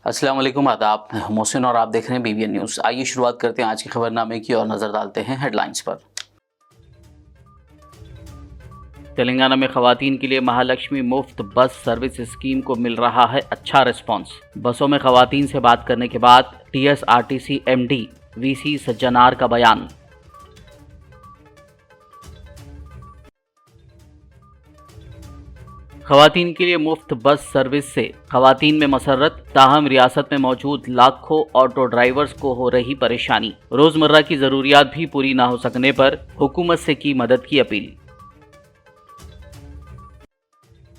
अस्सलाम वालेकुम, आदाब। मैं हूं मोहसिन और आप देख रहे हैं BBN न्यूज़। आइए शुरुआत करते हैं आज के खबरनामे की और नज़र डालते हैं हेडलाइंस पर। तेलंगाना में खवातीन के लिए महालक्ष्मी मुफ्त बस सर्विस स्कीम को मिल रहा है अच्छा रिस्पांस। बसों में खवातीन से बात करने के बाद TSRTC MD VC सज्जनार का बयान। खवातीन के लिए मुफ्त बस सर्विस से खवातीन में मसरत, ताहम रियासत में मौजूद लाखों ऑटो ड्राइवर्स को हो रही परेशानी। रोजमर्रा की जरूरियात भी पूरी ना हो सकने पर हुकूमत से की मदद की appeal.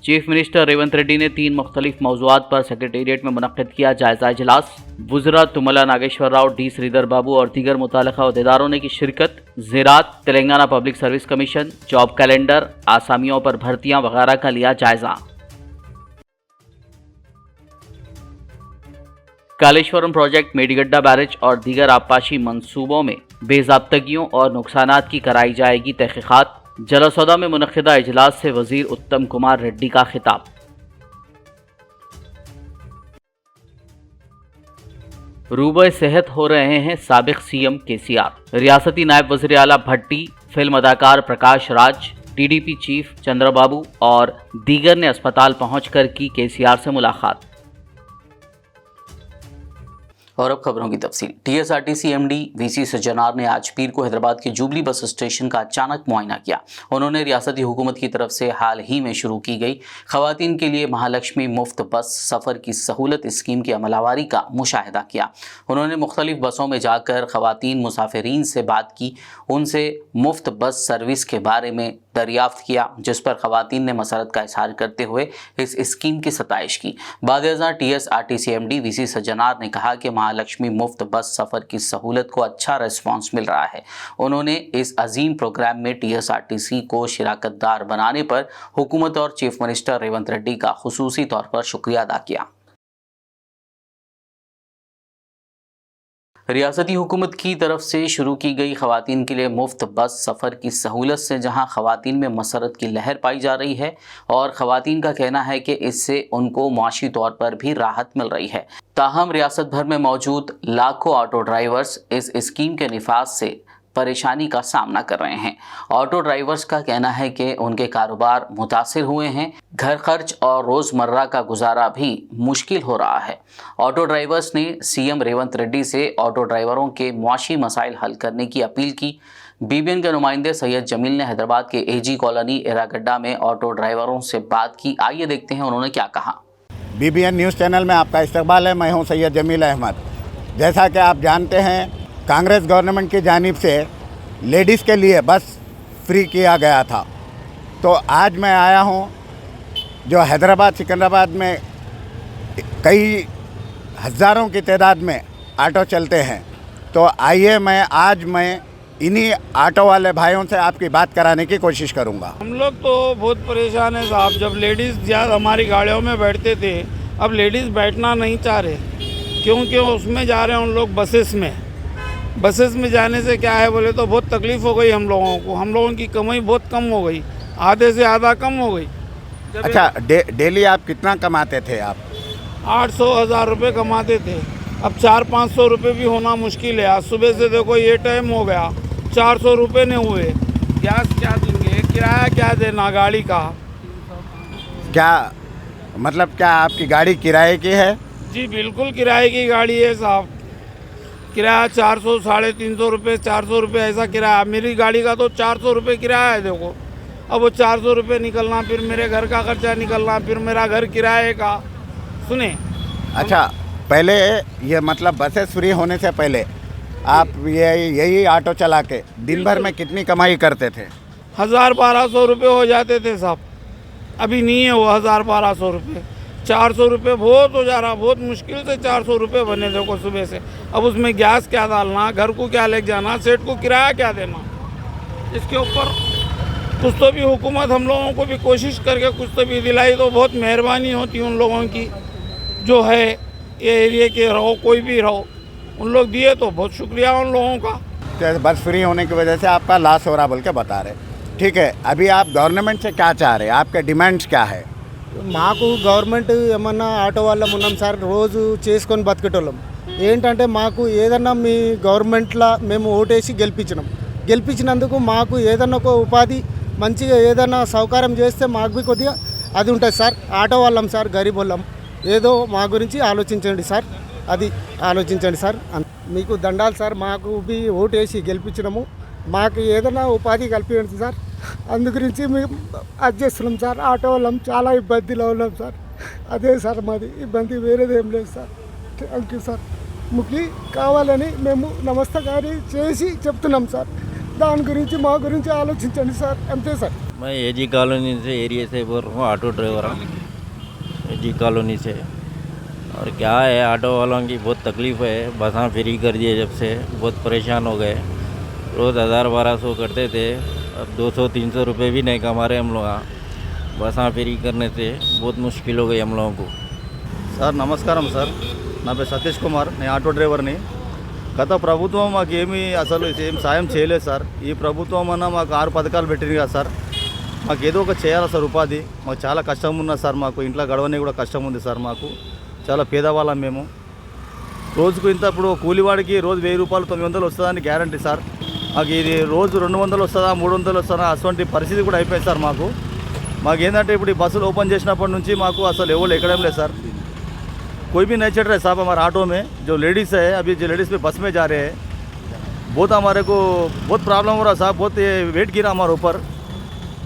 Chief minister Revanth Reddy ने 3 मुख्तलिफ मौज़ूआत पर सेक्रेटेरिएट में मुनक्किद किया जायजा इजलास। वुज़रा तुम्मला नागेश्वर राव, D श्रीधर बाबू और दीगर मुतल्लिक़ा अहदेदारों ने की शिरकत। ज़राअत, Telangana public service commission, job calendar, आसामियों पर भर्तियां वगैरह का लिया जायजा। कालेश्वरम प्रोजेक्ट, मेडीगड्डा बैरेज और दीगर आबपाशी मंसूबों में बेज़ाब्तगियों और नुकसानात की कराई जाएगी तहक़ीक़ात। जलसौदा में मुनक़िदा इजलास से वज़ीर उत्तम कुमार रेड्डी का खिताब। रूबे सेहत हो रहे हैं साबिक़ CM KCR। रियासती नायब वज़ीर आला भट्टी, फिल्म अदाकार प्रकाश राज, TDP चीफ चंद्रबाबू और दीगर ने अस्पताल पहुंचकर की KCR से मुलाकात। और अब खबरों की तफसील। TSRTC MD VC सज्जनार ने आज पीर को हैदराबाद के जुबली बस स्टेशन का अचानक मुआयना किया। उन्होंने रियासती हुकूमत की तरफ से हाल ही में शुरू की गई खवातीन के लिए महालक्ष्मी मुफ्त बस सफ़र की सहूलत स्कीम की अमलावारी का मुशाहिदा किया। उन्होंने मुख्तलिफ बसों में जाकर खवातीन मुसाफिरीन से बात की, उनसे मुफ्त बस सर्विस के बारे में दरियाफ्त किया, जिस पर खवातीन ने मसरत का इजहार करते हुए इस स्कीम की सताइश की। बादशाह TSRTC MD VC सज्जनार ने कहा कि महालक्ष्मी मुफ्त बस सफ़र की सहूलत को अच्छा रिस्पांस मिल रहा है। उन्होंने इस अजीम प्रोग्राम में TSRTC को शिराकतदार बनाने पर हुकूमत और चीफ मिनिस्टर रेवंत रेड्डी का खुसूसी तौर पर शुक्रिया अदा किया। रियासती हुकूमत की तरफ से शुरू की गई खवातीन के लिए मुफ्त बस सफ़र की सहूलत से जहां खवातीन में मसरत की लहर पाई जा रही है और खवातीन का कहना है कि इससे उनको मुआशी तौर पर भी राहत मिल रही है, ताहम रियासत भर में मौजूद लाखों ऑटो ड्राइवर्स इस स्कीम के निफाज से परेशानी का सामना कर रहे हैं। ऑटो ड्राइवर्स का कहना है कि उनके कारोबार मुतासिर हुए हैं, घर खर्च और रोज़मर्रा का गुजारा भी मुश्किल हो रहा है। ऑटो ड्राइवर्स ने CM रेवंत रेड्डी से ऑटो ड्राइवरों के मुआशी मसाइल हल करने की अपील की। BBN के नुमाइंदे सैयद जमील ने हैदराबाद के AG कॉलोनी एरागड्डा में ऑटो ड्राइवरों से बात की। आइए देखते हैं उन्होंने क्या कहा। BBN न्यूज़ चैनल में आपका इस्तकबाल है। मैं हूं सैयद जमील अहमद। जैसा कि आप जानते हैं, कांग्रेस गवर्नमेंट की जानिब से लेडीज़ के लिए बस फ्री किया गया था। तो आज मैं आया हूं, जो हैदराबाद सिकंदराबाद में कई हज़ारों की तादाद में ऑटो चलते हैं, तो आइए मैं इन्हीं ऑटो वाले भाइयों से आपकी बात कराने की कोशिश करूंगा। हम लोग तो बहुत परेशान हैं साहब। जब लेडीज़ ज़्यादा हमारी गाड़ियों में बैठते थे, अब लेडीज़ बैठना नहीं चाह रहे, क्योंकि उसमें जा रहे हैं उन लोग बसेस में जाने से क्या है बोले तो बहुत तकलीफ़ हो गई हम लोगों को। हम लोगों की कमाई बहुत कम हो गई, आधे से आधा कम हो गई। अच्छा, डेली आप कितना कमाते थे? आप 800-1000 रुपये कमाते थे, अब 400-500 रुपये भी होना मुश्किल है। आज सुबह से देखो ये टाइम हो गया, 400 रुपये नहीं हुए। गैस क्या देंगे, किराया क्या देना गाड़ी का? क्या मतलब, क्या आपकी गाड़ी किराए की है? जी बिल्कुल किराए की गाड़ी है साहब। किराया 400-350 रुपये, 400 रुपये ऐसा किराया। मेरी गाड़ी का तो 400 रुपये किराया है। देखो अब वो 400 रुपये निकलना, फिर मेरे घर का खर्चा निकलना, फिर मेरा घर किराए का। सुने, अच्छा, पहले ये मतलब बसेस फ्री होने से पहले आप यही ऑटो चला के दिन भर में कितनी कमाई करते थे? 1000-1200 रुपये हो जाते थे साहब। अभी नहीं है वो 1000-1200 रुपये। 400 रुपये बहुत हो जा रहा, बहुत मुश्किल से 400 रुपये बने देखो सुबह से। अब उसमें गैस क्या डालना, घर को क्या लेके जाना, सेठ को किराया क्या देना, इसके ऊपर कुछ तो भी हुकूमत हम लोगों को भी कोशिश करके कुछ तो भी दिलाई तो बहुत मेहरबानी होती उन लोगों की, जो है ये एरिया के रहो, कोई भी रहो, उन लोग दिए तो बहुत शुक्रिया उन लोगों का। बस फ्री होने की वजह से आपका लॉस हो रहा बोल के बता रहे। ठीक है, अभी आप गवर्नमेंट से क्या चाह रहे हैं? आपके डिमांड्स क्या है? మాకు గవర్నమెంట్ ఏమన్నా ఆటో వాళ్ళం ఉన్నాం సార్, రోజు చేసుకొని బతికేటోళ్ళం. ఏంటంటే మాకు ఏదన్నా మీ గవర్నమెంట్లో మేము ఓటేసి గెలిపించినందుకు మాకు ఏదన్నా ఒక ఉపాధి మంచిగా ఏదన్నా సౌకర్యం చేస్తే మాకు కొద్దిగా అది ఉంటుంది సార్. ఆటో వాళ్ళం సార్, గరీబ్ వాళ్ళం. ఏదో మా గురించి ఆలోచించండి సార్, అది ఆలోచించండి సార్. మీకు దండాలు సార్, మాకు ఓటేసి గెలిపించినాము, మాకు ఏదైనా ఉపాధి కల్పించండి సార్. అందు గురించి మేము అది చేస్తున్నాం సార్. ఆటో వాళ్ళం చాలా ఇబ్బందిలో ఉన్నాం సార్. అదే సార్ మాది ఇబ్బంది, వేరేది ఏం లేదు సార్. Thank you sir. ముఖ్య కావాలని మేము నమస్కారం చేసి చెప్తున్నాం సార్. దాని గురించి మా గురించి ఆలోచించండి సార్, అంతే సార్. मैं एजी कॉलोनी से एरिया से बोल रहा हूँ, ऑटो ड्राइवर हूँ एजी कॉलोनी से। और क्या है, ऑटो वालों की बहुत तकलीफ़ है, बसां फ्री कर दिए जब से बहुत परेशान हो गए। रोज़ 1000-1200 करते थे, अब 200-300 रुपये भी नहीं कमा रहे हम लोग। बसां फ्री करने से बहुत मुश्किल हो गई हम लोगों को। సార్ నమస్కారం సార్, నా పేరు సతీష్ కుమార్, నేను ఆటో డ్రైవర్ని. గత ప్రభుత్వం మాకు అసలు ఏం సాయం చేయలేదు సార్. ఈ ప్రభుత్వం అన్న మాకు 6 పథకాలు పెట్టింది కదా సార్. మాకు ఏదో ఒక చేయాలి సార్ ఉపాధి. మాకు చాలా కష్టం ఉన్నది సార్, మాకు ఇంట్లో గడవని కూడా కష్టం ఉంది సార్. మాకు చాలా పేదవాళ్ళం మేము. రోజుకు ఇంత ఇప్పుడు కూలివాడికి రోజు 1000 రూపాయలు 900 వస్తుందని గ్యారంటీ సార్. మాకు ఇది రోజు 200 వస్తుందా 300 వస్తుందా అటువంటి పరిస్థితి కూడా అయిపోయింది సార్. మాకు ఏంటంటే ఇప్పుడు ఈ బస్సులు ఓపెన్ చేసినప్పటి నుంచి మాకు అసలు ఎవరు ఎక్కడం లేదు సార్. कोई भी नहीं चढ़ रहा है साहब हमारे ऑटो में. जो लेडीज़ है, अभी जो लेडीज़ पे बस में जा रहे हैं, बहुत हमारे को बहुत प्रॉब्लम हो रहा है साहब. बहुत ये वेट गिरा हमारे ऊपर.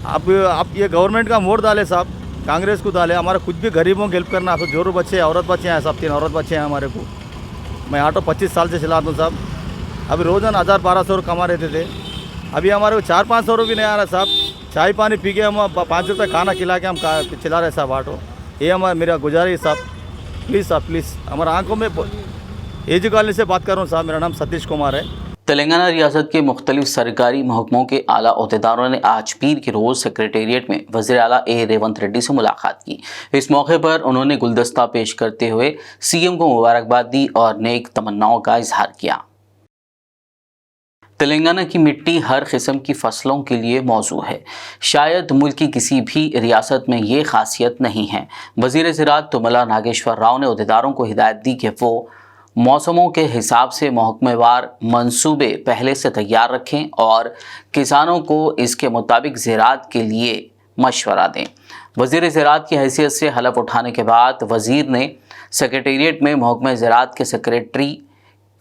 आप ये गवर्नमेंट का मोड़ डाले साहब, कांग्रेस को डाले. हमारे कुछ भी गरीबों को हेल्प करना. आप जो बच्चे औरत बच्चे हैं साहब, 3 औरत बच्चे हैं हमारे को. मैं ऑटो 25 साल से चलाता हूँ साहब. अभी रोज़ाना 1000-1200 कमा रहते थे. अभी हमारे को 400-500 रुपये नहीं आ रहा साहब. चाय पानी पी के हम 5 रुपये खाना खिला के हम चला रहे साहब ऑटो. ये हमारा मेरा गुजारिश साहब, प्लीज़ साहब प्लीज़. हमारा आंखों में एजी कॉलोनी से बात कर रहा हूँ साहब. मेरा नाम सतीश कुमार है. तेलंगाना रियासत के मुख्तलिफ सरकारी महकमों के आला अहदेदारों ने आज पीर के रोज़ सेक्रेटेरिएट में वज़ीर आला रेवंत रेड्डी से मुलाकात की। इस मौके पर उन्होंने गुलदस्ता पेश करते हुए सीएम को मुबारकबाद दी और नेक तमन्नाओं का इजहार किया। तेलंगाना की मिट्टी हर किस्म की फसलों के लिए मौजू है। शायद मुल्क की किसी भी रियासत में ये खासियत नहीं है। वज़ीर ज़राअत तुमला नागेश्वर राव ने अहदेदारों को हिदायत दी कि वो मौसमों के हिसाब से महकमेवार मंसूबे पहले से तैयार रखें और किसानों को इसके मुताबिक ज़राअत के लिए मशवरा दें। वज़ीर ज़राअत की हैसियत से हलफ उठाने के बाद वज़ीर ने सेक्रेटेरिएट में महकमे ज़राअत के सेक्रेटरी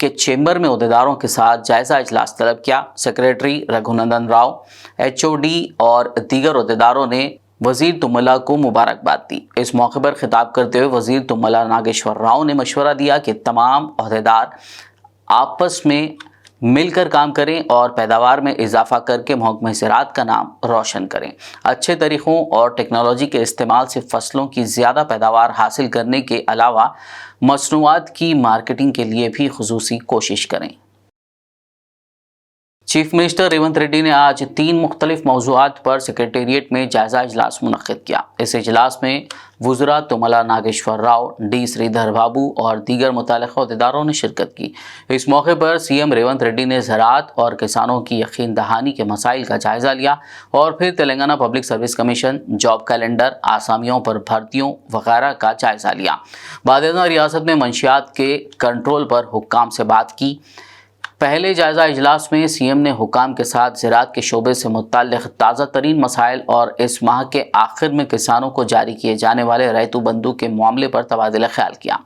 के चेंबर में अहदेदारों के साथ जायज़ा इजलास तलब किया। सेक्रेटरी रघुनंदन राव, HOD और दीगर अहदेदारों ने वज़ीर तुमला को मुबारकबाद दी। इस मौके पर खिताब करते हुए वज़ीर तुमला नागेश्वर राव ने मशवरा दिया कि तमाम अहदेदार आपस में मिलकर काम करें और पैदावार में इजाफा करके महकमे ज़राअत का नाम रोशन करें। अच्छे तरीक़ों और टेक्नोलॉजी के इस्तेमाल से फ़सलों की ज़्यादा पैदावार हासिल करने के अलावा मसनूआत की मार्केटिंग के लिए भी खुसूसी कोशिश करें। चीफ मिनिस्टर रेवंत रेड्डी ने आज 3 मुख्तलिफ मौज़ूआत पर सेक्रेटेरिएट में जायज़ा इजलास मुनक़्क़िद किया। इस इजलास में वज़रा तुमला नागेश्वर राव, D श्रीधर बाबू और दीगर मुतल्लिक़ अहदेदारों ने शिरकत की। इस मौके पर सीएम रेवंत रेड्डी ने ज़राअत और किसानों की यकीन दहानी के मसाइल का जायज़ा लिया और फिर Telangana public service commission, job calendar, आसामियों पर भर्तियों वगैरह का जायज़ा लिया। बाद रियासत में मंशियात के कंट्रोल पर हुक्काम से बात की। पहले जायज़ा इजलास में सीएम ने हुकाम के साथ ज़राअत के शोबे से मुताल्लिक़ ताज़ा तरीन मसाइल और इस माह के आखिर में किसानों को जारी किए जाने वाले रैतु बंधु के मामले पर तबादला ख्याल किया।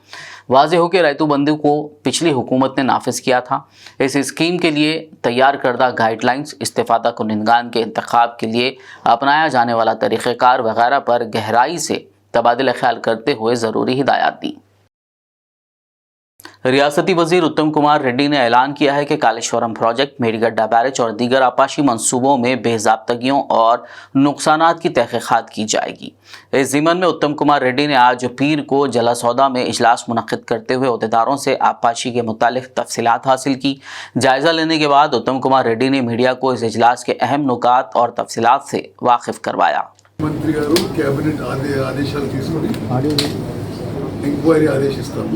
वाज़ेह हो कि रैतु बंधु को पिछली हुकूमत ने नाफिज किया था। इस स्कीम के लिए तैयार करदा गाइडलाइंस, इस्तिफ़ादा कुनिंदगान के इंतखाब के लिए अपनाया जाने वाला तरीक़ेकार वगैरह पर गहराई से तबादला ख्याल करते हुए ज़रूरी हिदायत दी। रियासती वज़ीर उत्तम कुमार रेड्डी ने ऐलान किया है कि कालेश्वरम प्रोजेक्ट, मेडीगड्डा बैरेज और दीगर आपाशी मंसूबों में बेज़ाब्तगियों और नुकसानात की तहक़ीक़ात की जाएगी। इस ज़िमन में उत्तम कुमार रेड्डी ने आज पीर को जलासौदा में इजलास मुनक़्क़िद करते हुए अहदेदारों से आपाशी के मुतालिक तफसीलात हासिल की। जायज़ा लेने के बाद उत्तम कुमार रेड्डी ने मीडिया को इस इजलास के अहम नुकात और तफसीलात से वाकिफ़ करवाया। मंत्री गारू कैबिनेट आदेशाలు తీసుకొని ఎంక్వైరీ ఆదేశిస్తాము.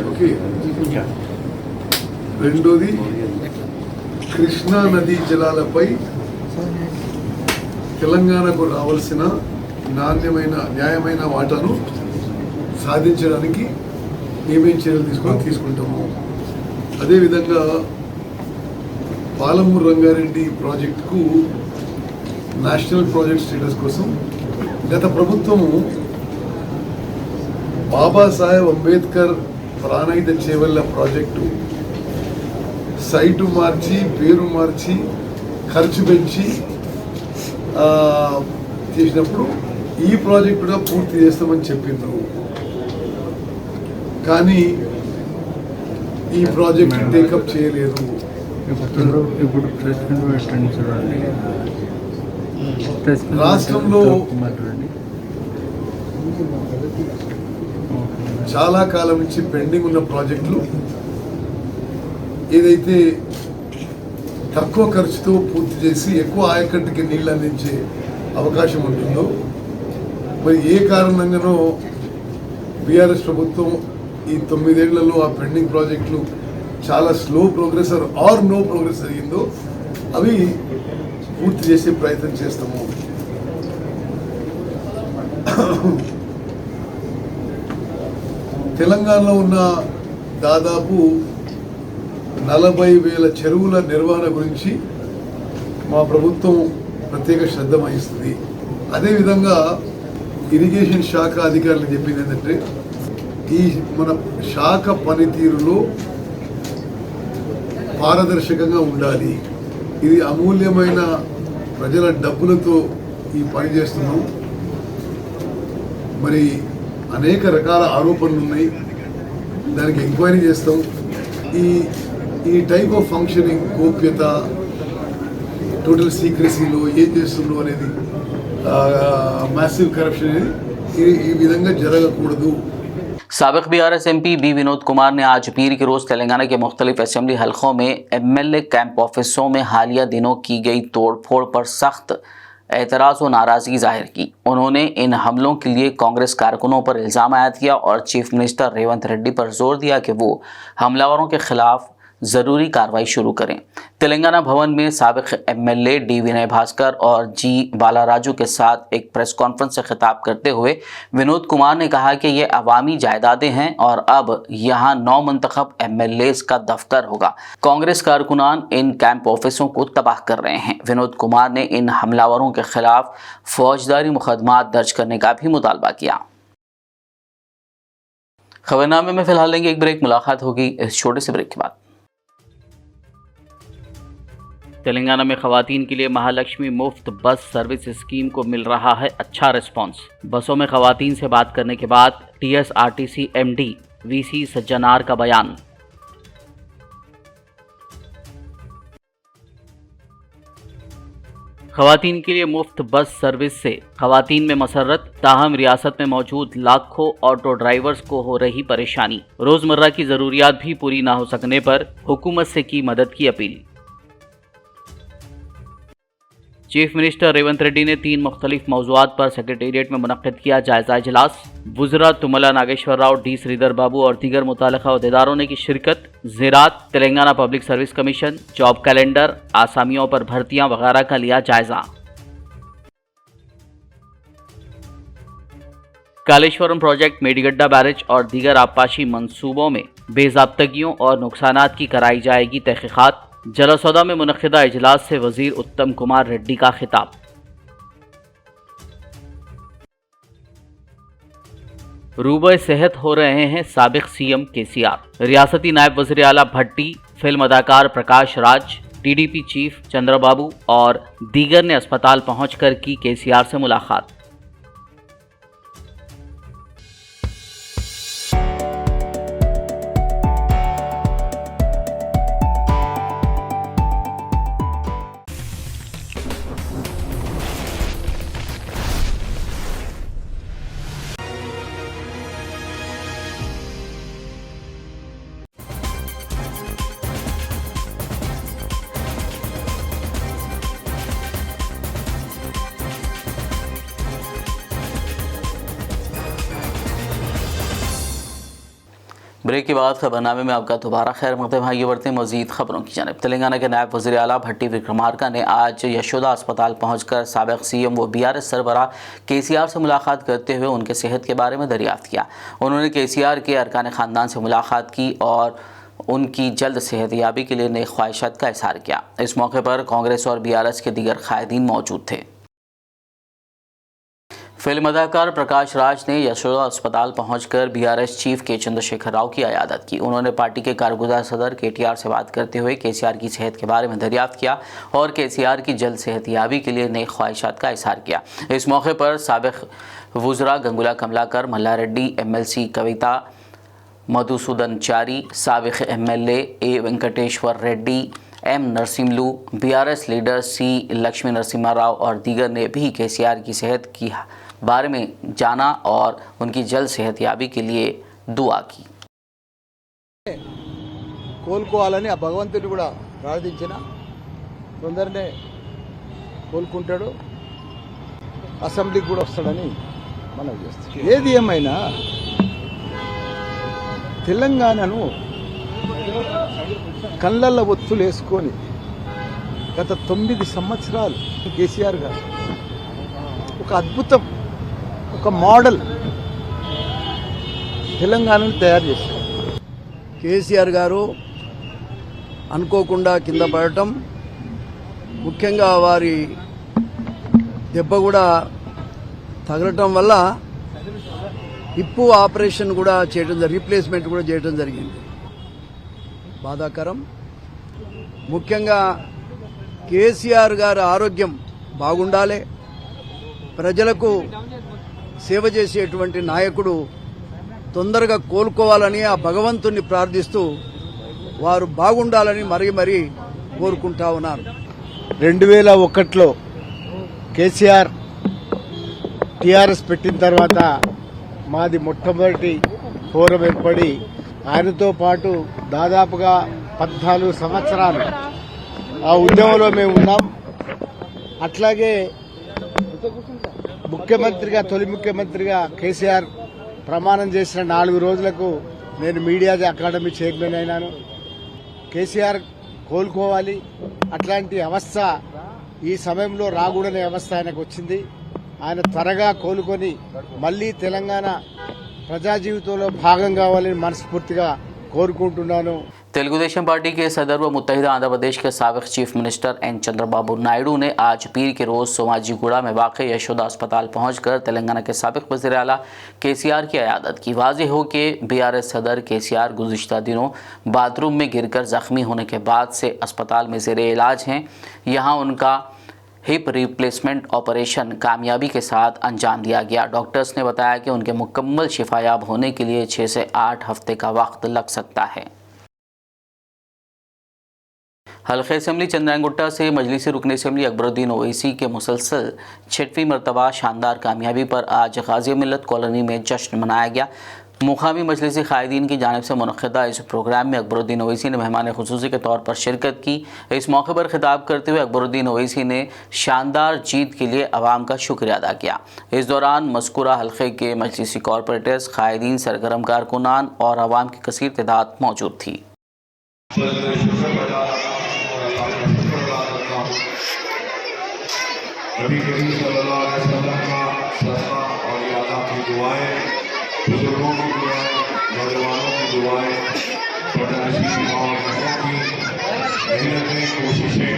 ఓకే, రెండోది కృష్ణా నదీ జలాలపై తెలంగాణకు రావాల్సిన నాణ్యమైన న్యాయమైన వాటాను సాధించడానికి ఏమేం చర్యలు తీసుకుంటాము. అదేవిధంగా పాలమూరు రంగారెడ్డి ప్రాజెక్టుకు నేషనల్ ప్రాజెక్ట్ స్టేటస్ కోసం గత ప్రభుత్వము బాబాసాహెబ్ అంబేద్కర్ ప్రాణహిత చేవెళ్ళ ప్రాజెక్టు సైటు మార్చి పేరు మార్చి ఖర్చు పెంచి చేసినప్పుడు ఈ ప్రాజెక్ట్ కూడా పూర్తి చేస్తామని చెప్పిండ్రు. కానీ ఈ ప్రాజెక్ట్ టేకప్ చేయలేదు. రాష్ట్రంలో చాలా కాలం నుంచి పెండింగ్ ఉన్న ప్రాజెక్టులు ఏదైతే తక్కువ ఖర్చుతో పూర్తి చేసి ఎక్కువ ఆయకట్టుకి నీళ్ళు అందించే అవకాశం ఉంటుందో, మరి ఏ కారణంగానో బీఆర్ఎస్ ప్రభుత్వం ఈ 9 ఏళ్లలో ఆ పెండింగ్ ప్రాజెక్టులు చాలా slow progress or no progress జరిగిందో అవి పూర్తి చేసే ప్రయత్నం చేస్తాము. తెలంగాణలో ఉన్న దాదాపు 40,000 చెరువుల నిర్వహణ గురించి మా ప్రభుత్వం ప్రత్యేక శ్రద్ధ వహిస్తుంది. అదేవిధంగా ఇరిగేషన్ శాఖ అధికారులు చెప్పింది ఏంటంటే ఈ మన శాఖ పనితీరులో పారదర్శకంగా ఉండాలి. ఇది అమూల్యమైన ప్రజల డబ్బులతో ఈ పని చేస్తున్నాం. మరి అనేక రకాల ఆరోపణలు ఉన్నాయి, దానికి ఎంక్వైరీ చేస్తాం. ఈ టైప్ ఆఫ్ ఫంక్షనింగ్, గోప్యత, టోటల్ సీక్రెసీలో ఏం చేస్తుందో అనేది మ్యాసివ్ కరప్షన్ అనేది ఈ విధంగా జరగకూడదు. साबिक BRS MP B Vinod Kumar ने आज पीर के रोज़ तेलंगाना के मुख्तलिफ असेंबली हलकों में MLA कैंप ऑफिसों में हालिया दिनों की गई तोड़फोड़ पर सख्त एतराज़ व नाराज़गी जाहिर की। उन्होंने इन हमलों के लिए कांग्रेस कारकुनों पर इल्ज़ाम आयद किया और चीफ मिनिस्टर रेवंत रेड्डी पर जोर दिया कि वो हमलावरों के खिलाफ ज़रूरी कार्रवाई शुरू करें। तेलंगाना भवन में साबिक MLA डी विनय भास्कर और जी बालाराजू के साथ एक प्रेस कॉन्फ्रेंस से खिताब करते हुए विनोद कुमार ने कहा कि ये अवामी जायदादें हैं और अब यहाँ 9 मुंतखब MLAs का दफ्तर होगा। कांग्रेस कारकुनान इन कैंप ऑफिसों को तबाह कर रहे हैं। विनोद कुमार ने इन हमलावरों के खिलाफ फौजदारी मुकदमात दर्ज करने का भी मुतालबा किया। खबरनामे में फिलहाल लेंगे एक ब्रेक, मुलाकात होगी इस छोटे से ब्रेक के बाद। तेलंगाना में खवातीन के लिए महालक्ष्मी मुफ्त बस सर्विस स्कीम को मिल रहा है अच्छा रिस्पांस। बसों में खवातीन से बात करने के बाद TSRTC MD VC सज्जनार का बयान। खवातीन के लिए मुफ्त बस सर्विस से खवातीन में मसरत, ताहम रियासत में मौजूद लाखों ऑटो ड्राइवर्स को हो रही परेशानी। रोजमर्रा की जरूरियात भी पूरी ना हो सकने पर हुकूमत से की मदद की appeal. Chief minister Revanth Reddy ने 3 मुख्तलिफ मौज़ूआत पर सेक्रेटेरिएट में मुनक्किद किया जायजा इजलास। वुज़रा तुमला नागेश्वर राव, डी श्रीधर बाबू और दीगर मुताल्लिक़ा अहदेदारों ने की शिरकत। ज़राअत, Telangana public service commission, job calendar, आसामियों पर भर्तियां वगैरह का लिया जायजा। कालेश्वरम प्रोजेक्ट, मेडीगड्डा बैरेज और दीगर आबपाशी मंसूबों में बेज़ाब्तगियों और नुकसानात की कराई जाएगी तहक़ीक़ात। जलसौदा में मुनक़िदा इजलास से वज़ीर उत्तम कुमार रेड्डी का खिताब। रूबे सेहत हो रहे हैं साबिक CM KCR। रियासती नायब वज़ीर आला भट्टी, फिल्म अदाकार प्रकाश राज, TDP चीफ चंद्रबाबू और दीगर ने अस्पताल पहुंचकर की KCR से मुलाकात। ब्रेक के बाद खबरनामे में आपका दोबारा खैर मकदम है। ये बढ़ते मजीद खबरों की जानिब। तेलंगाना के नायब वज़ीर आला भट्टी विक्रमार्का ने आज यशोदा अस्पताल पहुंचकर साबिक़ सीएम व बीआरएस सरबराह केसीआर से मुलाकात करते हुए उनके सेहत के बारे में दरियाफ्त किया। उन्होंने केसीआर के अरकान ख़ानदान से मुलाकात की और उनकी जल्द सेहतयाबी के लिए नेक ख्वाहिशात का इज़हार किया। इस मौके पर कांग्रेस और बीआरएस के दीगर कायदीन मौजूद थे। फिल्म अदाकार प्रकाश राज ने यशोदा अस्पताल पहुंचकर बीआरएस चीफ के चंद्रशेखर राव की अयादत की। उन्होंने पार्टी के कारगुजार सदर केटीआर से बात करते हुए केसीआर की सेहत के बारे में दरियाफ्त किया और केसीआर की जल्द सेहतयाबी के लिए नेक ख्वाहिशात का इज़हार किया। इस मौके पर साबिक़ वुज़रा गंगुला कमलाकर, मल्ला रेड्डी, एमएलसी कविता मधुसूदन चारी, साबिक़ MLA A Venkateshwar Reddy, M Narsimlu, BRS leader C Lakshmi Narasimha Rao और दीगर ने भी केसीआर की सेहत की बारे में जाना और उनकी जल्द सेहतयाबी के लिए दुआ की। కోలుకోవాలని ఆ భగవంతుని కూడా ప్రార్థించిన తొందరనే కోలుకుంటాడు, అసెంబ్లీకి కూడా వస్తాడని మనం చేస్తాం. ఏది ఏమైనా తెలంగాణను కళ్ళల్లో ఒత్తులు వేసుకొని గత 9 సంవత్సరాలు కేసీఆర్ గారు ఒక అద్భుతం, ఒక మోడల్ తెలంగాణను తయారు చేశారు. కేసీఆర్ గారు అనుకోకుండా కింద పడటం, ముఖ్యంగా వారి దెబ్బ కూడా తగలటం వల్ల హిప్పు ఆపరేషన్ కూడా చేయడం, రీప్లేస్మెంట్ కూడా చేయడం జరిగింది. బాధాకరం. ముఖ్యంగా కేసీఆర్ గారి ఆరోగ్యం బాగుండాలి, ప్రజలకు సేవ చేసేటువంటి నాయకుడు తొందరగా కోలుకోవాలని ఆ భగవంతుని ప్రార్థిస్తూ వారు బాగుండాలని మరీ కోరుకుంటా ఉన్నారు. 2001లో కేసీఆర్ టీఆర్ఎస్ పెట్టిన తర్వాత మాది మొట్టమొదటి ఫోరం ఏర్పడి ఆయనతో పాటు దాదాపుగా 14 సంవత్సరాలు ఆ ఉద్యమంలో మేము ఉన్నాం. అట్లాగే ముఖ్యమంత్రిగా, తొలి ముఖ్యమంత్రిగా కేసీఆర్ ప్రమాణం చేసిన 4 రోజులకు నేను మీడియా అకాడమీ చైర్మన్ అయినాను. కేసీఆర్ కోలుకోవాలి, అట్లాంటి అవస్థ ఈ సమయంలో రాకూడని అవస్థ ఆయనకు వచ్చింది. ఆయన త్వరగా కోలుకొని మళ్లీ తెలంగాణ ప్రజా జీవితంలో భాగం కావాలని మనస్ఫూర్తిగా కోరుకుంటున్నాను. तेलुगुदेशम पार्टी के सदर व मुत्तहिदा आंध्र प्रदेश के साबिक़ chief minister N Chandrababu Naidu ने आज पीर के रोज़ सोमाजीगुड़ा में वाक़ यशोदा अस्पताल पहुंचकर तेलंगाना के साबिक़ वज़ीर आला केसीआर की अयादत की। वाज़ेह हो कि बीआरएस सदर केसीआर गुज़िश्ता दिनों बाथरूम में गिरकर ज़ख्मी होने के बाद से अस्पताल में ज़ेरे इलाज हैं। यहाँ उनका हिप रिप्लेसमेंट ऑपरेशन कामयाबी के साथ अंजाम दिया गया। डॉक्टर्स ने बताया कि उनके मुकम्मल शिफायाब होने के लिए 6 से 8 हफ्ते का वक्त लग सकता है। हल्के असम्बली चंद्रायनगुट्टा से मजलिसी रुकन असम्बली अकबरुद्दीन ओवैसी के मुसलसल 6वीं मरतबा शानदार कामयाबी पर आज गाज़ी मिल्लत कॉलोनी में जश्न मनाया गया। मुकामी मजलिसी कायदीन की जानिब से मुनक़्क़िदा इस प्रोग्राम में अकबरुद्दीन ओवैसी ने मेहमान खुसूसी के तौर पर शिरकत की। इस मौके पर खिताब करते हुए अकबरुद्दीन ओवैसी ने शानदार जीत के लिए अवाम का शुक्रिया अदा किया। इस दौरान मज़कूरा हल्के के मजलिसी कॉरपोरेटर्स, कायदीन, सरगर्म कारकुनान और अवाम की कसीर तादाद मौजूद थी। नबी करीम सल्लल्लाहु अलैहि वसल्लम का सदका और यादा की दुआएं, बुजुर्गों की दुआएं, नौजवानों की दुआएं, पर्दानशीन और बहनों की मेहनतें, कोशिशें,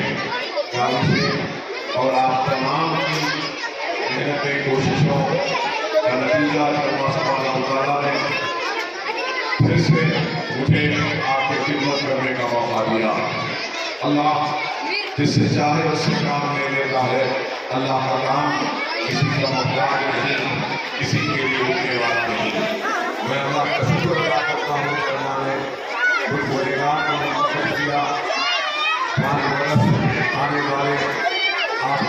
और आप तमाम की मेहनतें, कोशिशों का नतीजा अल्लाह ने फिर से मुझे आपकी खिदमत करने का मौका दिया। अल्लाह जिससे चाहे उससे काम ले लेता है। अल्लाह का काम किसी का मुख्तार नहीं, किसी के लिए रुकने वाला नहीं। मैं अल्लाह का शुक्र अदा करता हूँ कि अल्लाह ने कुछ गुनहगार को माफ़ किया। आने वाले आप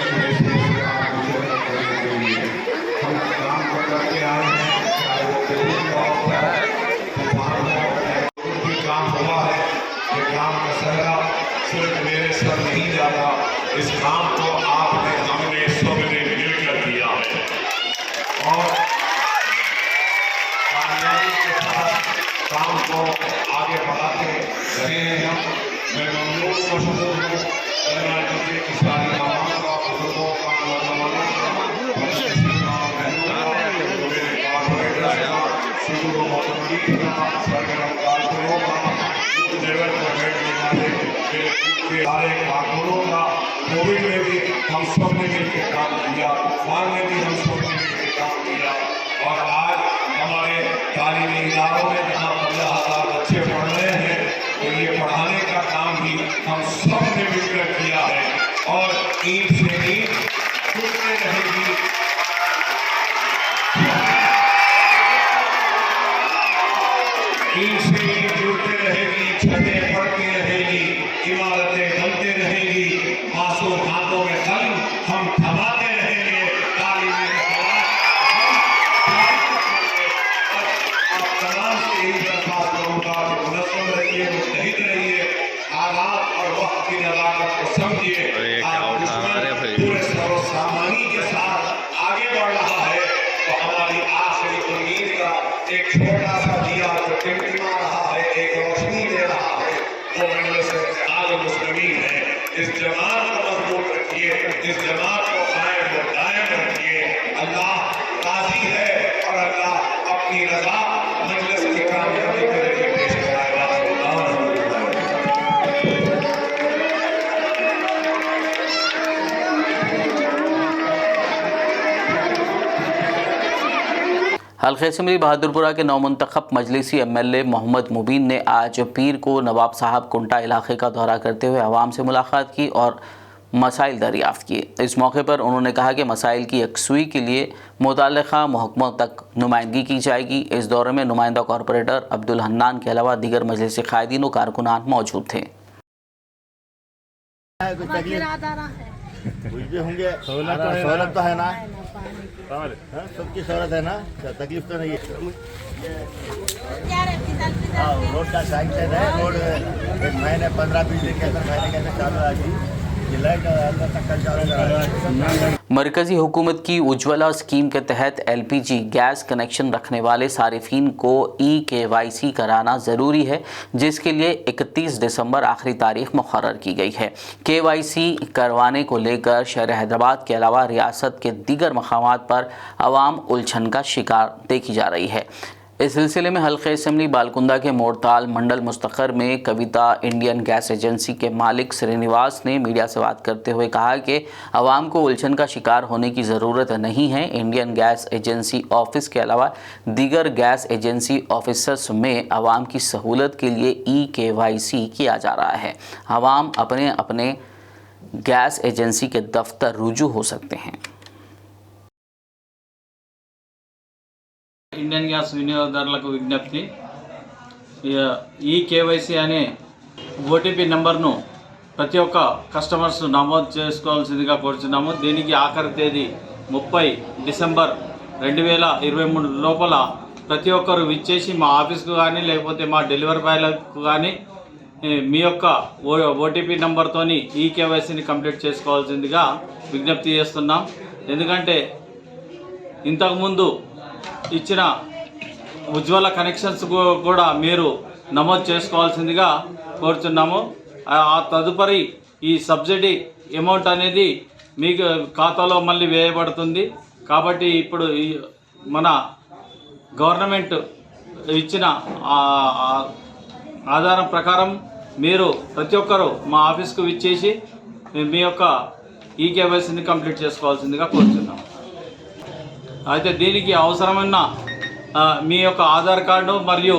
के लिए हम काम करके आए हैं, चाहे वो काम हुआ है। ये काम का सहरा सिर्फ मेरे सर नहीं जाता, इस काम को आपने, हमने, सबने मिलकर किया है। और कामयाबी के साथ काम को आगे बढ़ाते रहे हैं हम। मैं ममनून मशहूर हूँ कर्नाटक की सारी आवाम का, बुजुर्गों का, नौजवानों का, मेरे कॉर्पोरेटर्स का, शुरू मोहम्मदी का, सरगर्म कारकुनों का, उस लेवल पर बैठने वाले मेरे के सारे कारकुनों का। कोविड में भी हम सब ने मिलकर काम किया, वहाँ में भी हम सब ने मिलकर काम किया। और आज हमारे तालीमी इदारों में जहाँ 15,000 बच्चे पढ़ रहे हैं, तो ये पढ़ाने का काम भी हम सब ने मिलकर किया है। और ईंट से ईंट जुड़ते रहेगी, ईंट से ईंट जुड़ते रहेगी, छतें पड़ती रहेगी, इमारतें बनते रहेगी, मासूम हाथों में कलम हम थमाते रहेंगे, तालीमी तमाम से यही दरख्वास्त करूँगा कि मुनज़्ज़म रहिए, मुस्तहिद रहिए, हालात और वक्त की नज़ाकत को समझिए। आज दुश्मन पूरे सरोसामानी के साथ आगे बढ़ रहा है, तो हमारी आखिरी उम्मीद का एक छोटा सा दिया जो टिमटिमा रहा है, एक रोशनी दे रहा है, वो मजलिस इत्तेहाद मुस्लिमीन है। इस जमात को मजबूत रखिए, इस जमात को कायम व दायम रखिए। अल्लाह राज़ी है और अल्लाह अपनी रज़ा मजलिस की कामयाबी के लिए पेश कराएगा। हल्के असम्बली बहादुरपुरा के नौमुंतखब मजलिसी MLA मोहम्मद मुबीन ने आज पीर को नवाब साहब कुंटा इलाके का दौरा करते हुए आवाम से मुलाकात की और मसाइल दरियाफ्त किए। इस मौके पर उन्होंने कहा कि मसाइल की यकसुई के लिए मुतल्लिक़ा महकमों तक नुमाइंदगी की जाएगी। इस दौरे में नुमाइंदा कॉरपोरेटर अब्दुल हन्नान के अलावा दीगर मजलिसी क़ायदीन व कारकुनान मौजूद थे। कुछ भी होंगे, सहूलत तो है ना, सबकी सहूलत है ना, तकलीफ तो नहीं है। रोड का सैंक्शन है, रोड एक महीने 15-20 दिन के अंदर, महीने के अंदर चालू आएगी। मरकज़ी हुकूमत की उज्ज्वला स्कीम के तहत LPG गैस कनेक्शन रखने वाले सारिफीन को EKYC कराना ज़रूरी है, जिसके लिए 31 दिसंबर आखिरी तारीख मुकर्रर की गई है। KYC करवाने को लेकर शहर हैदराबाद के अलावा रियासत के दीगर मकामात पर आवाम उलझन का शिकार देखी जा रही है। इस सिलसिले में हल्के असम्बली बालकुंदा के मोरताल मंडल मुस्तकर में कविता इंडियन गैस एजेंसी के मालिक श्रीनिवास ने मीडिया से बात करते हुए कहा कि आवाम को उलझन का शिकार होने की ज़रूरत नहीं है। इंडियन गैस एजेंसी ऑफिस के अलावा दीगर गैस एजेंसी ऑफिसर्स में आवाम की सहूलत के लिए EKYC किया जा रहा है। आवाम अपने अपने गैस एजेंसी के दफ्तर रुजू हो सकते हैं। ఇండియన్ గ్యాస్ వినియోగదారులకు విజ్ఞప్తి, EKYC అనే OTP నెంబర్ను ప్రతి ఒక్క కస్టమర్స్ నమోదు చేసుకోవాల్సిందిగా కోరుచున్నాము। దీనికి ఆఖరి తేదీ 30 డిసెంబర్ 2023 లోపల ప్రతి ఒక్కరు విచ్చేసి మా ఆఫీస్కు కానీ లేకపోతే మా డెలివరీ బాయ్లకు కానీ మీ యొక్క OTP నెంబర్తోని EKYCని కంప్లీట్ చేసుకోవాల్సిందిగా విజ్ఞప్తి చేస్తున్నాం। ఎందుకంటే ఇంతకుముందు ఇచ్చిన ఉజ్వల కనెక్షన్స్ కూడా మీరు నమోదు చేసుకోవాల్సిందిగా కోరుతున్నాము। ఆ తదుపరి ఈ సబ్సిడీ అమౌంట్ అనేది మీకు ఖాతాలో మళ్ళీ వేయబడుతుంది। కాబట్టి ఇప్పుడు మన గవర్నమెంట్ ఇచ్చిన ఆధారం ప్రకారం మీరు ప్రతి ఒక్కరూ మా ఆఫీస్కు విచ్చేసి మీ యొక్క EKYCని కంప్లీట్ చేసుకోవాల్సిందిగా కోరుతున్నాము। అయితే దీనికి అవసరమైన మీ యొక్క ఆధార్ కార్డు మరియు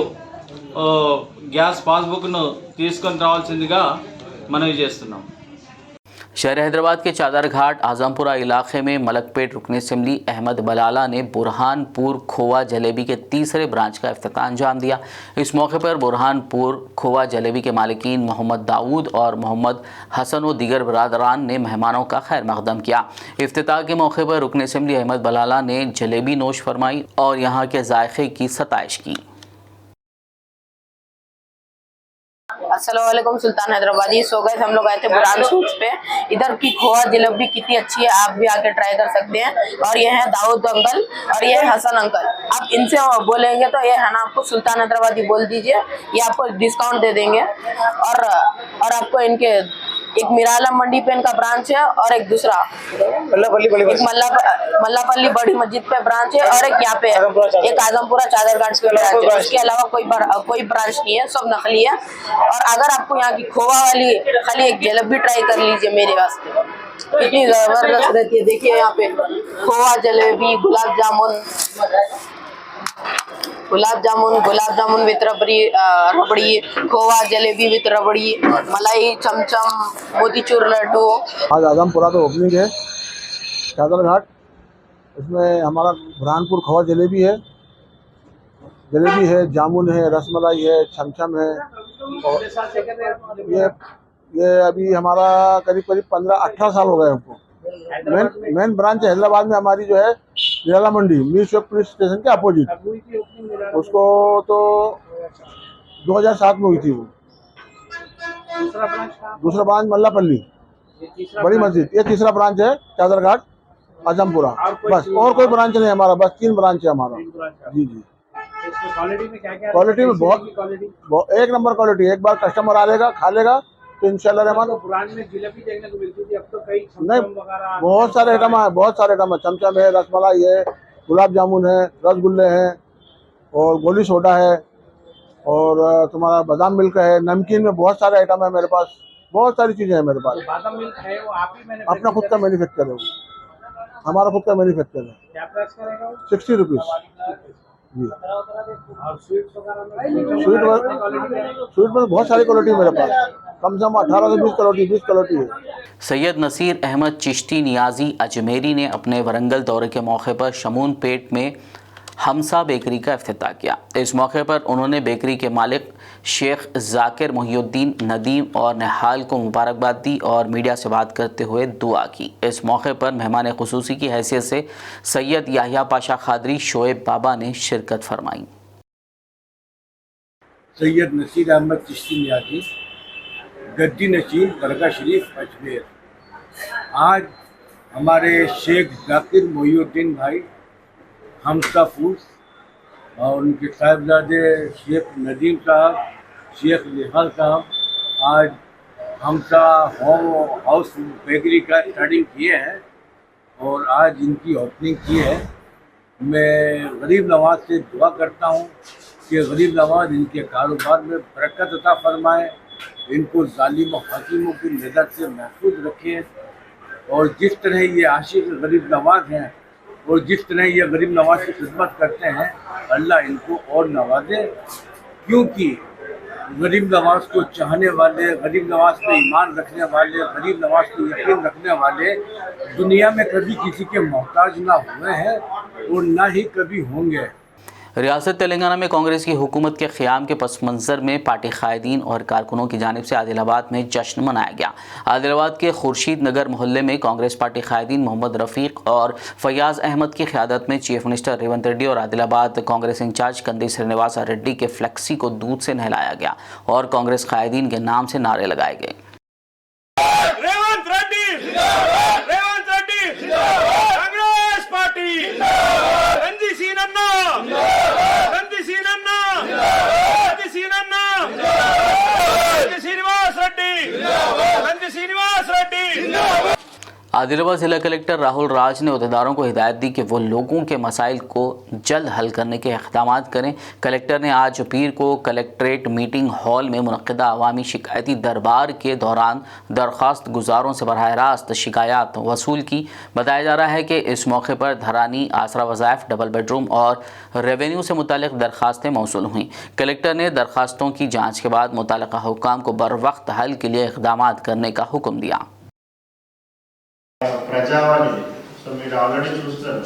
గ్యాస్ పాస్బుక్ను తీసుకొని రావాల్సిందిగా మనవి చేస్తున్నాం। शहर हैदराबाद के चादर घाट आजमपुरा इलाके में मलकपेट रुकन असम्बली अहमद बलाला ने बुरहानपुर खोवा जलेबी के तीसरे ब्रांच का इफ्तिताह अंजाम दिया। इस मौके पर बुरहानपुर खोवा जलेबी के मालिकीन मोहम्मद दाऊद और मोहम्मद हसन व दीगर बरादरान ने मेहमानों का खैर मकदम किया। इफ्तिताह के मौके पर रुकन असम्बली अहमद बलाला ने जलेबी नोश फरमाई और यहाँ के जायके की सताइश की। अस्सलाम वालेकुम सुल्तान हैदराबादी। सो गए हम लोग आए थे बुरान सूट्स पे। इधर की खोआ जलेबी कितनी अच्छी है, आप भी आके ट्राई कर सकते हैं। और ये है दाऊद अंकल और ये है हसन अंकल। आप इनसे बोलेंगे तो ये है ना, आपको सुल्तान हैदराबादी बोल दीजिए, ये आपको डिस्काउंट दे देंगे। और आपको इनके एक मिराला मंडी पे इनका ब्रांच है और एक दूसरा मल्लापल्ली बड़ी मस्जिद पे ब्रांच है और एक यहाँ पे एक आजमपुरा चादर घाट पे ब्रांच है। उसके अलावा कोई ब्रांच नहीं है, सब नकली है। और अगर आपको यहाँ की खोवा वाली खाली एक जलेबी ट्राई कर लीजिए मेरे वास्ते, इतनी जबरदस्त रहती है। देखिए यहाँ पे खोवा जलेबी, गुलाब जामुन विथ रबड़ी, खोवा जलेबी विथ रबड़ी, मलाई चमचम, मोतीचूर लड्डू। आज आजमपुरा तो ओपनिंग है चादर घाट, इसमें हमारा बुरहानपुर खोवा जलेबी है, जामुन है, रसमलाई है, छमछम है। और ये अभी हमारा करीब 15-18 साल हो गए हमको। मेन ब्रांच हैदराबाद में हमारी जो है मिराला मंडी, मीर चौक पुलिस स्टेशन के अपोजिट, उसको तो 2007 में हुई थी वो। दूसरा ब्रांच मल्लापल्ली बड़ी मस्जिद, ये तीसरा ब्रांच है चादर घाट आजमपुरा। बस और कोई ब्रांच नहीं हमारा, बस 3 ब्रांच है हमारा। जी क्वालिटी में बहुत एक नंबर क्वालिटी। एक बार कस्टमर आ लेगा, खा लेगा तो इंशाल्लाह रहमान। पुराने में जिलेबी देखने को मिलती थी, अब तो कई नहीं, बहुत सारे आइटम है, चमचम है, रसमलाई है, गुलाब जामुन है, रसगुल्ले हैं और गोली सोडा है और तुम्हारा बादाम मिल्क है। नमकीन में बहुत सारे आइटम है मेरे पास, बहुत सारी चीज़ें हैं मेरे पास। बादाम मिल्क है वो आप ही अपना खुद का मैन्युफैक्चर है वो, हमारा खुद का मैन्युफैक्चर है। क्या प्राइस करेगा? 60 रुपीज़ जी। और स्वीट्स स्वीट में बहुत सारी क्वालिटी है मेरे पास, कम से कम 18 से 20 क्वालिटी है। सैयद नसीर अहमद चिश्ती नियाजी अजमेरी ने अपने वरंगल दौरे के मौके पर शमून पेट में हमसा बेकरी का इफ्तिताह किया। इस मौके पर उन्होंने बेकरी के मालिक शेख जाकिर मोहिउद्दीन नदीम और निहाल को मुबारकबाद दी और मीडिया से बात करते हुए दुआ की। इस मौके पर मेहमान खुसूसी की हैसियत से सैयद याहिया पाशा खादरी शोएब बाबा ने शिरकत फरमाई। सैयद नसीर अहमद चिश्ती नियाजी, गद्दी नशीन, दरगाह शरीफ अजमेर। आज हमारे शेख जाकिर मोहिउद्दीन भाई हमसा फूड्स और उनके साहिबजादे शेख नदीम साहब, शेख निहाल साहब आज हमसा हाउस बेकरी का स्टार्टिंग किए हैं और आज इनकी ओपनिंग की है। मैं गरीब नवाज से दुआ करता हूँ कि गरीब नवाज इनके कारोबार में बरकत अता फरमाए, इनको जालिम और हाकिमों की नज़र से महफूज रखें और जिस तरह ये आशिक गरीब नवाज हैं और जिस तरह ये गरीब नवाज की खिदमत करते हैं, अल्लाह इनको और नवाजे। क्योंकि गरीब नवाज को चाहने वाले, गरीब नवाज पे ईमान रखने वाले, गरीब नवाज को यकीन रखने वाले दुनिया में कभी किसी के मोहताज ना हुए हैं और ना ही कभी होंगे। रियासत तेलंगाना में कांग्रेस की हुकूमत के क़याम के पस मंज़र में पार्टी कायदीन और कारकुनों की जानिब से आदिलाबाद में जश्न मनाया गया। आदिलाबाद के खुर्शीद नगर मोहल्ले में कांग्रेस पार्टी कायदीन मोहम्मद रफ़ीक और फयाज़ अहमद की क़यादत में चीफ मिनिस्टर रेवंत रेड्डी और आदिलाबाद कांग्रेस इंचार्ज कंदी श्रीनिवासा रेड्डी के फ्लेक्सी को दूध से नहलाया गया और कांग्रेस कायदीन के नाम से नारे लगाए गए। आदिलाबाद जिला कलेक्टर राहुल राज ने अहदेदारों को हिदायत दी कि वो लोगों के मसाइल को जल्द हल करने के इक़दाम करें। कलेक्टर ने आज पीर को कलेक्ट्रेट मीटिंग हॉल में मुनक़्क़दा अवामी शिकायती दरबार के दौरान दरख्वास्त गुजारों से बराह रास्त शिकायत वसूल की। बताया जा रहा है कि इस मौके पर धरानी, आसरा वज़ाइफ, डबल बेडरूम और रेवेन्यू से मुतालिक दरख्वास्तें मौसूल हुईं। कलेक्टर ने दरख्वास्तों की जाँच के बाद मुतालिका हुक्काम को बर वक्त हल के लिए इक़दाम करने का हुक्म दिया। ప్రజావాణి సో మీరు ఆల్రెడీ చూస్తారు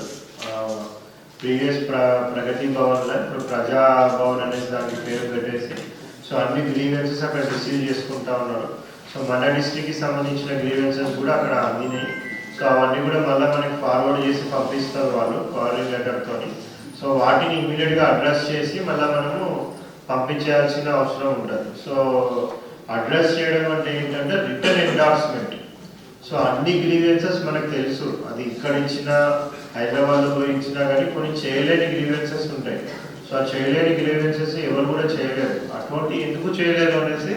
ప్రీవియస్ ప్రగతి భవన్లో ఇప్పుడు ప్రజాభవన్ అనేసి దానికి పేరు పెట్టేసి సో అన్ని గ్రీవెన్సెస్ అక్కడ రిసీవ్ చేసుకుంటా ఉన్నారు. సో మన డిస్ట్రిక్ట్కి సంబంధించిన గ్రీవెన్సెస్ కూడా అక్కడ అందినాయి. సో అవన్నీ కూడా మళ్ళీ మనకి ఫార్వర్డ్ చేసి పంపిస్తారు వాళ్ళు కాలింగ్ లెటర్తో. సో వాటిని ఇమీడియట్గా అడ్రస్ చేసి మళ్ళీ మనము పంపించాల్సిన అవసరం ఉంటుంది. సో అడ్రస్ చేయడం అంటే ఏంటంటే రిటర్న్ ఎండార్స్మెంట్. సో అన్ని గ్రీవెన్సెస్ మనకు తెలుసు, అది ఇక్కడ ఇచ్చినా హైదరాబాద్లో పోయి ఇచ్చినా కానీ కొన్ని చేయలేని గ్రీవెన్సెస్ ఉంటాయి. సో ఆ చేయలేని గ్రీవెన్సెస్ ఎవరు కూడా చేయలేరు. అటువంటి ఎందుకు చేయలేరు అనేసి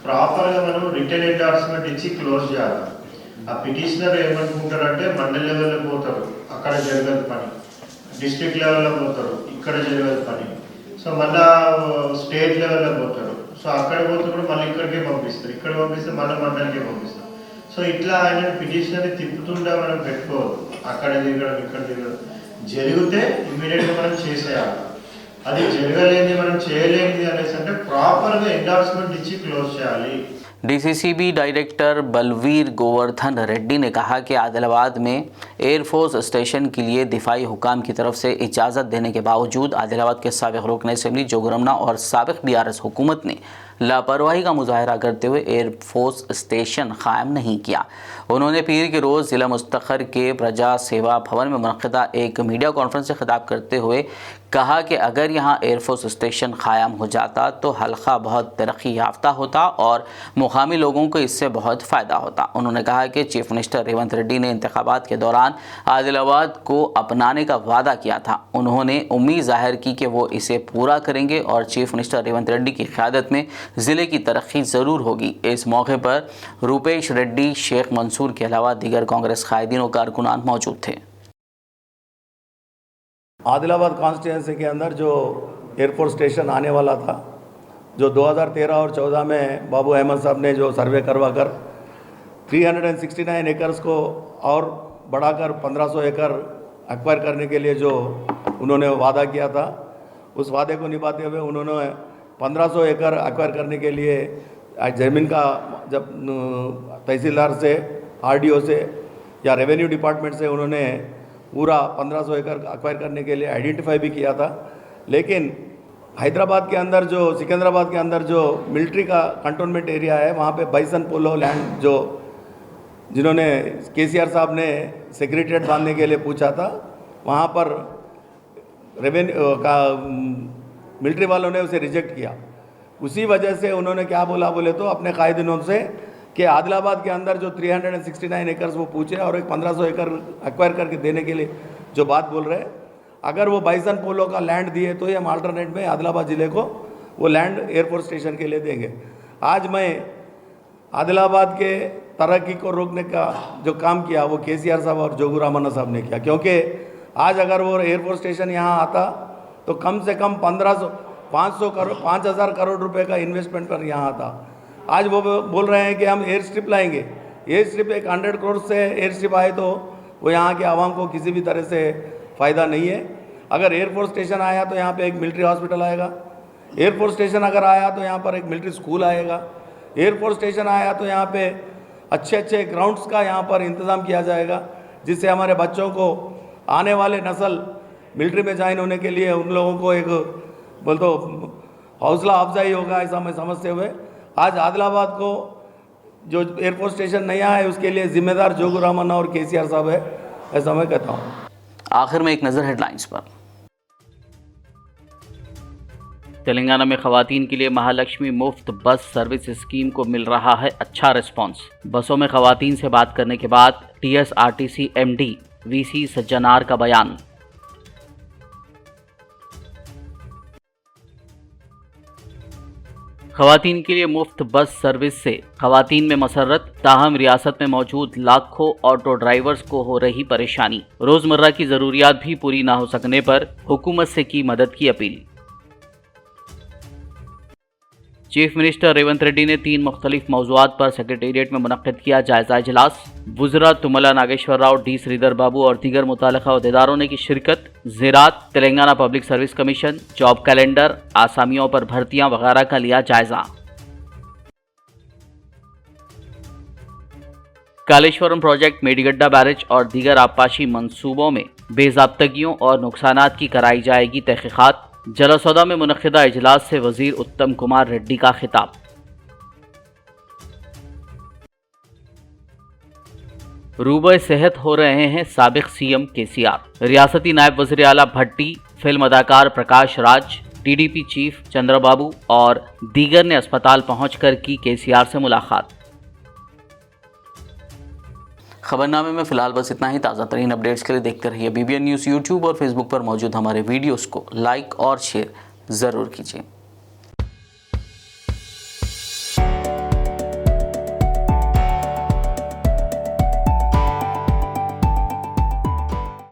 ప్రాపర్గా మనం రిటర్న్ ఎండార్స్మెంట్ ఇచ్చి క్లోజ్ చేయాలి. ఆ పిటిషనర్ ఏమనుకుంటారంటే మండల్ లెవెల్లో పోతారు, అక్కడ జరగదు పని, డిస్ట్రిక్ట్ లెవెల్లో పోతారు, ఇక్కడ జరగదు పని, సో మళ్ళా స్టేట్ లెవెల్లో పోతారు, సో అక్కడ పోతున్నప్పుడు మళ్ళీ ఇక్కడికే పంపిస్తారు, ఇక్కడ పంపిస్తే మళ్ళీ మండలికే పంపిస్తారు. సో ఇట్లా ఆయన పిటిషనర్ని తిప్పుతుండా మనం పెట్టుకోవద్దు, అక్కడ దిగడం ఇక్కడ దిగడం. జరిగితే ఇమీడియట్గా మనం చేసేయాలి. అది జరగలేని మనం చేయలేనిది అనేసి అంటే ప్రాపర్గా ఎండార్స్మెంట్ ఇచ్చి క్లోజ్ చేయాలి. डीसीसीबी डायरेक्टर बलवीर गोवर्धन रेड्डी ने कहा कि आदिलाबाद में एयरफोर्स स्टेशन के लिए दिफाई हुकाम की तरफ से इजाज़त देने के बावजूद आदिलाबाद के साबिक़ रुकन असेंबली जोगरमना और साबिक़ BRS हुकूमत ने लापरवाही का मुजाहरा करते हुए एयरफोर्स स्टेशन कायम नहीं किया। उन्होंने पीर के रोज़ ज़िला मुस्तखर के प्रजा सेवा भवन में मुनक़िदा एक मीडिया कॉन्फ्रेंस से खिताब करते हुए कहा कि अगर यहाँ एयरफोर्स स्टेशन कायम हो जाता तो हल्का बहुत तरक्की याफ्ता होता और मुकामी लोगों को इससे बहुत फ़ायदा होता। उन्होंने कहा कि चीफ मिनिस्टर रेवंत रेड्डी ने इंतखाबात के दौरान आदिलाबाद को अपनाने का वादा किया था। उन्होंने उम्मीद जाहिर की कि वो इसे पूरा करेंगे और चीफ मिनिस्टर रेवंत रेड्डी की क़यादत में ज़िले की तरक्की ज़रूर होगी। इस मौके पर रूपेश रेड्डी, शेख मंसूर के अलावा दीगर कांग्रेस कायदीन और कारकुनान मौजूद थे। आदिलाबाद कॉन्स्टिट्यूंसी के अंदर जो एयरफोर्स स्टेशन आने वाला था, जो 2013 और 14 में बाबू अहमद साहब ने जो सर्वे करवा कर 369 एकर्स को और बढ़ाकर 1500 एकड़ एक्वायर करने के लिए जो उन्होंने वादा किया था, उस वादे को निभाते हुए उन्होंने 1500 एकड़ एक्वायर करने के लिए ज़मीन का जब तहसीलदार से, RDO से या रेवेन्यू डिपार्टमेंट से उन्होंने पूरा 1500 एकड़ एक्वायर करने के लिए आइडेंटिफाई भी किया था। लेकिन हैदराबाद के अंदर जो सिकंदराबाद के अंदर जो मिलिट्री का कंटोनमेंट एरिया है, वहाँ पे बाइसन पोलो लैंड जो जिन्होंने KCR साहब ने सेक्रेटरीट बांधने के लिए पूछा था, वहाँ पर रेवेन्यू का मिलिट्री वालों ने उसे रिजेक्ट किया। उसी वजह से उन्होंने क्या बोले तो अपने कायदीनों से कि आदिलाबाद के अंदर जो 369 एकर्स वो पूछे और एक 1500 एकड़ एक्वायर करके देने के लिए जो बात बोल रहे हैं, अगर वो बाइसन पोलो का लैंड दिए तो हम अल्टरनेट में आदिलाबाद ज़िले को वो लैंड एयरफोर्स स्टेशन के लिए देंगे। आज मैं आदिलाबाद के तरक्की को रोकने का जो काम किया वो KCR साहब और जोगू रामन्ना साहब ने किया, क्योंकि आज अगर वो एयरफोर्स स्टेशन यहाँ आता तो कम से कम 5,000 करोड़ रुपए का इन्वेस्टमेंट पर यहाँ आता। आज वो बोल रहे हैं कि हम एयर स्ट्रिप लाएंगे। एयर स्ट्रिप एक 100 करोड़ से एयर स्ट्रिप आए तो वो यहाँ के आवाम को किसी भी तरह से फ़ायदा नहीं है। अगर एयरफोर्स स्टेशन आया तो यहाँ पे एक मिलिट्री हॉस्पिटल आएगा। एयरफोर्स स्टेशन अगर आया तो यहाँ पर एक मिलिट्री स्कूल आएगा। एयरफोर्स स्टेशन आया तो यहाँ पे अच्छे ग्राउंड्स का यहाँ पर इंतज़ाम किया जाएगा, जिससे हमारे बच्चों को आने वाले नस्ल मिलिट्री में ज्वाइन होने के लिए उन लोगों को एक बोल तो हौसला अफजाई होगा, ऐसा मैं समझते हुए आज आदिलाबाद को जो एयरफोर्स स्टेशन नया है उसके लिए जिम्मेदार जोगू रामन्ना और KCR साहब है, ऐसा मैं कहता हूँ। आखिर में एक नज़र हेडलाइंस पर। तेलंगाना में खवातीन के लिए महालक्ष्मी मुफ्त बस सर्विस स्कीम को मिल रहा है अच्छा रिस्पांस। बसों में खवातीन से बात करने के बाद TSRTC MD VC सज्जनार का बयान। खवातीन के लिए मुफ्त बस सर्विस से खवातीन में मसरत, ताहम रियासत में मौजूद लाखों ऑटो ड्राइवर्स को हो रही परेशानी। रोजमर्रा की जरूरियात भी पूरी ना हो सकने पर हुकूमत से की मदद की appeal. Chief minister Revanth Reddy ने 3 मुख्तलिफ मौज़ूआत पर सेक्रेटेरिएट में मुनक़्क़िद किया जायज़ा इजलास। वज़रा तुमला नागेश्वर राव, D श्रीधर बाबू और दीगर मुताल्लिक़ा अहदेदारों ने की शिरकत। ज़राअत, Telangana public service commission, job calendar, आसामियों पर भर्तियाँ वगैरह का लिया जायज़ा। कालेश्वरम प्रोजेक्ट, मेडीगड्डा बैरेज और दीगर आबपाशी मंसूबों में बेज़ाब्तगियों और नुकसानात की कराई जाएगी तहक़ीक़ात। जलसौदा में मुनक़्क़िदा इजलास से वज़ीर उत्तम कुमार रेड्डी का खिताब। रूबे सेहत हो रहे हैं साबिक़ CM KCR। रियासती नायब वज़ीर आला भट्टी, फिल्म अदाकार प्रकाश राज, टीडीपी चीफ चंद्रबाबू और दीगर ने अस्पताल पहुंचकर की केसीआर से मुलाकात। खबरनामे में फिलहाल बस इतना ही। ताज़ा तरीन अपडेट्स के लिए देखते रहिए BBN न्यूज़। यूट्यूब और फेसबुक पर मौजूद हमारे वीडियोस को लाइक और शेयर ज़रूर कीजिए।